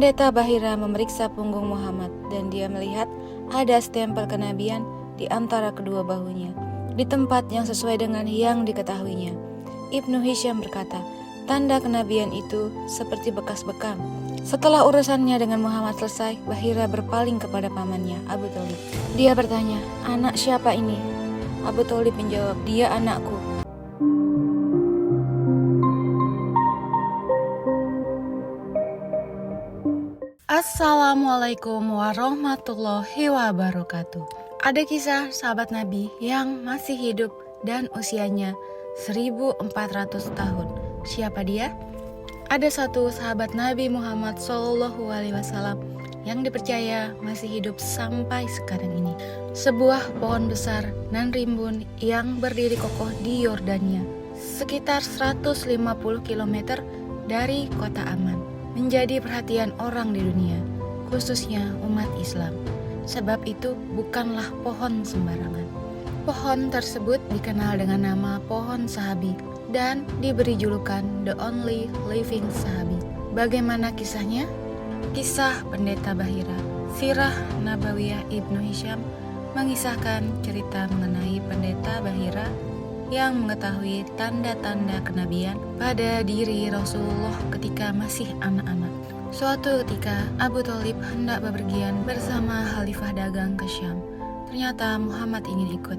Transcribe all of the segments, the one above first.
Pendeta Bahira memeriksa punggung Muhammad dan dia melihat ada stempel kenabian di antara kedua bahunya, di tempat yang sesuai dengan yang diketahuinya. Ibnu Hisham berkata, tanda kenabian itu seperti bekas bekam. Setelah urusannya dengan Muhammad selesai, Bahira berpaling kepada pamannya, Abu Thalib. Dia bertanya, anak siapa ini? Abu Thalib menjawab, dia anakku. Assalamualaikum warahmatullahi wabarakatuh. Ada kisah sahabat Nabi yang masih hidup dan usianya 1400 tahun. Siapa dia? Ada satu sahabat Nabi Muhammad SAW yang dipercaya masih hidup sampai sekarang ini. Sebuah pohon besar nan rimbun yang berdiri kokoh di Yordania, sekitar 150 km dari kota Aman, menjadi perhatian orang di dunia, khususnya umat Islam. Sebab itu bukanlah pohon sembarangan. Pohon tersebut dikenal dengan nama pohon sahabi dan diberi julukan The Only Living Sahabi. Bagaimana kisahnya? Kisah Pendeta Bahira. Sirah Nabawiyah Ibnu Hisham mengisahkan cerita mengenai Pendeta Bahira yang mengetahui tanda-tanda kenabian pada diri Rasulullah ketika masih anak-anak. Suatu ketika Abu Thalib hendak bepergian bersama Khalifah dagang ke Syam. Ternyata Muhammad ingin ikut.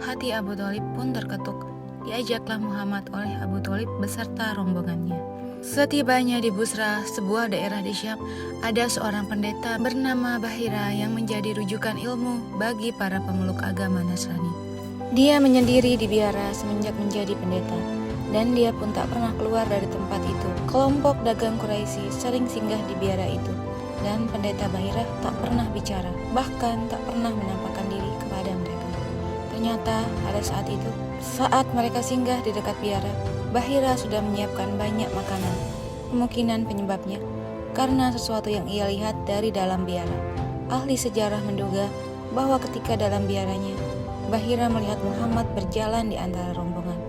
Hati Abu Thalib pun terketuk. Diajaklah Muhammad oleh Abu Thalib beserta rombongannya. Setibanya di Busra, sebuah daerah di Syam, ada seorang pendeta bernama Bahira yang menjadi rujukan ilmu bagi para pemeluk agama Nasrani. Dia menyendiri di biara semenjak menjadi pendeta, dan dia pun tak pernah keluar dari tempat itu. Kelompok dagang Quraisy sering singgah di biara itu, dan pendeta Bahira tak pernah bicara, bahkan tak pernah menampakkan diri kepada mereka. Ternyata pada saat itu, saat mereka singgah di dekat biara, Bahira sudah menyiapkan banyak makanan. Kemungkinan penyebabnya karena sesuatu yang ia lihat dari dalam biara. Ahli sejarah menduga bahwa ketika dalam biaranya, Bahira melihat Muhammad berjalan di antara rombongan,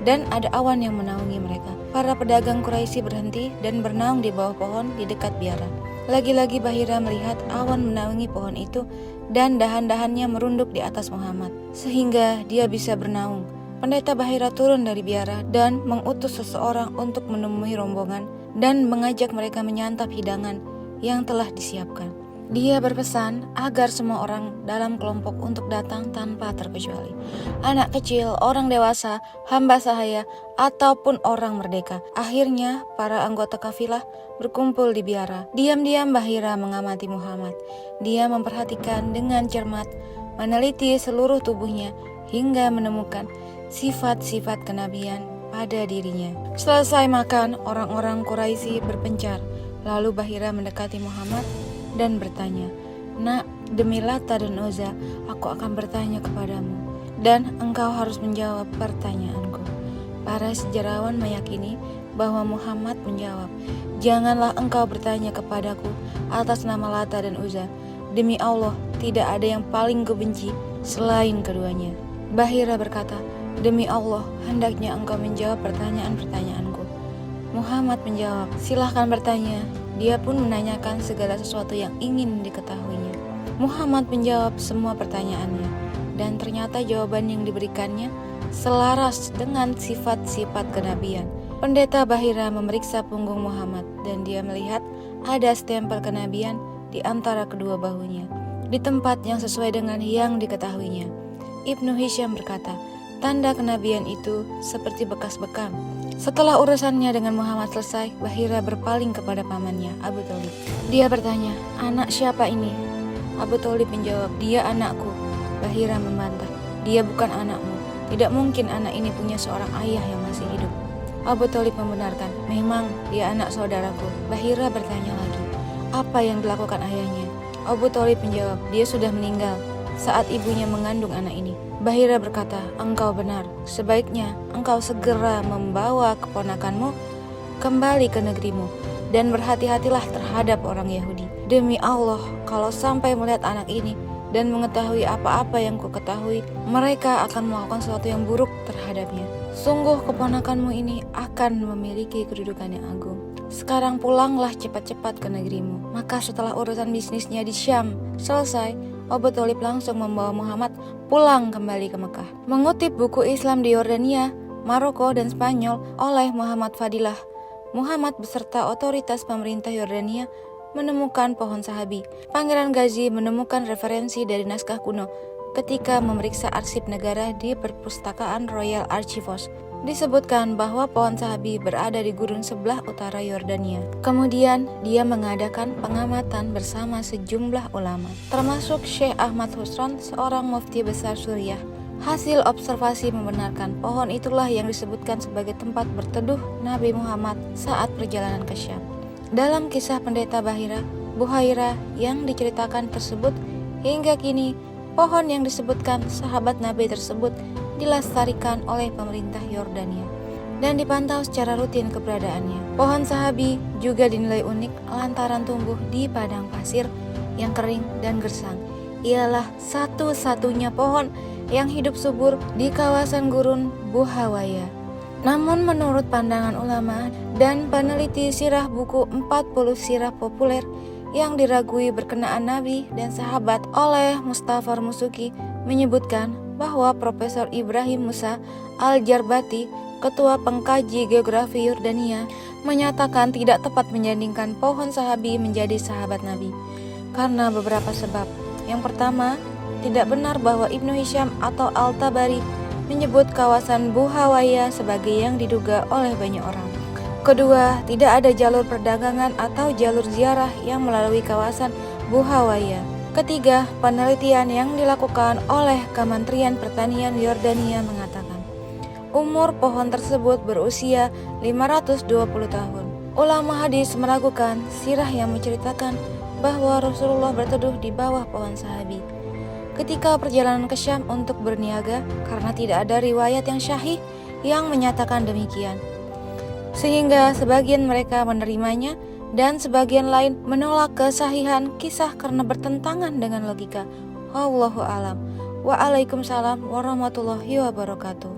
dan ada awan yang menaungi mereka. Para pedagang Quraisy berhenti dan bernaung di bawah pohon di dekat biara. Lagi-lagi Bahira melihat awan menaungi pohon itu dan dahan-dahannya merunduk di atas Muhammad, sehingga dia bisa bernaung. Pendeta Bahira turun dari biara dan mengutus seseorang untuk menemui rombongan dan mengajak mereka menyantap hidangan yang telah disiapkan. Dia berpesan agar semua orang dalam kelompok untuk datang tanpa terkecuali. Anak kecil, orang dewasa, hamba sahaya, ataupun orang merdeka. Akhirnya para anggota kafilah berkumpul di biara. Diam-diam Bahira mengamati Muhammad. Dia memperhatikan dengan cermat, meneliti seluruh tubuhnya hingga menemukan sifat-sifat kenabian pada dirinya. Selesai makan, orang-orang Quraisy berpencar. Lalu Bahira mendekati Muhammad dan bertanya, "Nak, demi Lata dan Uzza, aku akan bertanya kepadamu, dan engkau harus menjawab pertanyaanku." Para sejarawan meyakini bahwa Muhammad menjawab, "Janganlah engkau bertanya kepadaku atas nama Lata dan Uzza. Demi Allah, tidak ada yang paling kubenci selain keduanya." Bahira berkata, "Demi Allah, hendaknya engkau menjawab pertanyaan-pertanyaanku." Muhammad menjawab, "Silahkan bertanya." Dia pun menanyakan segala sesuatu yang ingin diketahuinya. Muhammad menjawab semua pertanyaannya, dan ternyata jawaban yang diberikannya selaras dengan sifat-sifat kenabian. Pendeta Bahira memeriksa punggung Muhammad, dan dia melihat ada stempel kenabian di antara kedua bahunya, di tempat yang sesuai dengan yang diketahuinya. Ibnu Hisham berkata, tanda kenabian itu seperti bekas bekam. Setelah urusannya dengan Muhammad selesai, Bahira berpaling kepada pamannya, Abu Thalib. Dia bertanya, anak siapa ini? Abu Thalib menjawab, dia anakku. Bahira membantah, dia bukan anakmu. Tidak mungkin anak ini punya seorang ayah yang masih hidup. Abu Thalib membenarkan, memang dia anak saudaraku. Bahira bertanya lagi, apa yang dilakukan ayahnya? Abu Thalib menjawab, dia sudah meninggal saat ibunya mengandung anak ini. Bahira berkata, engkau benar, sebaiknya engkau segera membawa keponakanmu kembali ke negerimu dan berhati-hatilah terhadap orang Yahudi. Demi Allah, kalau sampai melihat anak ini dan mengetahui apa-apa yang ku ketahui, mereka akan melakukan sesuatu yang buruk terhadapnya. Sungguh keponakanmu ini akan memiliki kedudukan yang agung. Sekarang pulanglah cepat-cepat ke negerimu. Maka setelah urusan bisnisnya di Syam selesai, Abu Thalib langsung membawa Muhammad pulang kembali ke Mekah. Mengutip buku Islam di Yordania, Maroko, dan Spanyol oleh Muhammad Fadilah, Muhammad beserta otoritas pemerintah Yordania menemukan pohon sahabi. Pangeran Ghazi menemukan referensi dari naskah kuno ketika memeriksa arsip negara di Perpustakaan Royal Archivos. Disebutkan bahwa pohon sahabi berada di gurun sebelah utara Yordania. Kemudian dia mengadakan pengamatan bersama sejumlah ulama, termasuk Syekh Ahmad Husron, seorang mufti besar Suriah. Hasil observasi membenarkan pohon itulah yang disebutkan sebagai tempat berteduh Nabi Muhammad saat perjalanan ke Syam. Dalam kisah pendeta Buhaira yang diceritakan tersebut, hingga kini pohon yang disebutkan sahabat Nabi tersebut dilestarikan oleh pemerintah Yordania dan dipantau secara rutin keberadaannya. Pohon sahabi juga dinilai unik lantaran tumbuh di padang pasir yang kering dan gersang. Ialah satu-satunya pohon yang hidup subur di kawasan gurun Buhawaya. Namun menurut pandangan ulama dan peneliti sirah, buku 40 sirah populer yang diragui berkenaan Nabi dan sahabat oleh Mustafa Musuki menyebutkan bahwa Profesor Ibrahim Musa Al-Jarbati, ketua pengkaji geografi Yordania, menyatakan tidak tepat menyandingkan pohon sahabi menjadi sahabat Nabi karena beberapa sebab. Yang pertama, tidak benar bahwa Ibnu Hisham atau Al-Tabari menyebut kawasan Buhawaya sebagai yang diduga oleh banyak orang. Kedua, tidak ada jalur perdagangan atau jalur ziarah yang melalui kawasan Buhawaya. Ketiga, penelitian yang dilakukan oleh Kementerian Pertanian Yordania mengatakan umur pohon tersebut berusia 520 tahun. Ulama hadis meragukan sirah yang menceritakan bahwa Rasulullah berteduh di bawah pohon sahabi ketika perjalanan ke Syam untuk berniaga, karena tidak ada riwayat yang syahih yang menyatakan demikian. Sehingga sebagian mereka menerimanya dan sebagian lain menolak kesahihan kisah karena bertentangan dengan logika. Wallahu alam. Waalaikumsalam warahmatullahi wabarakatuh.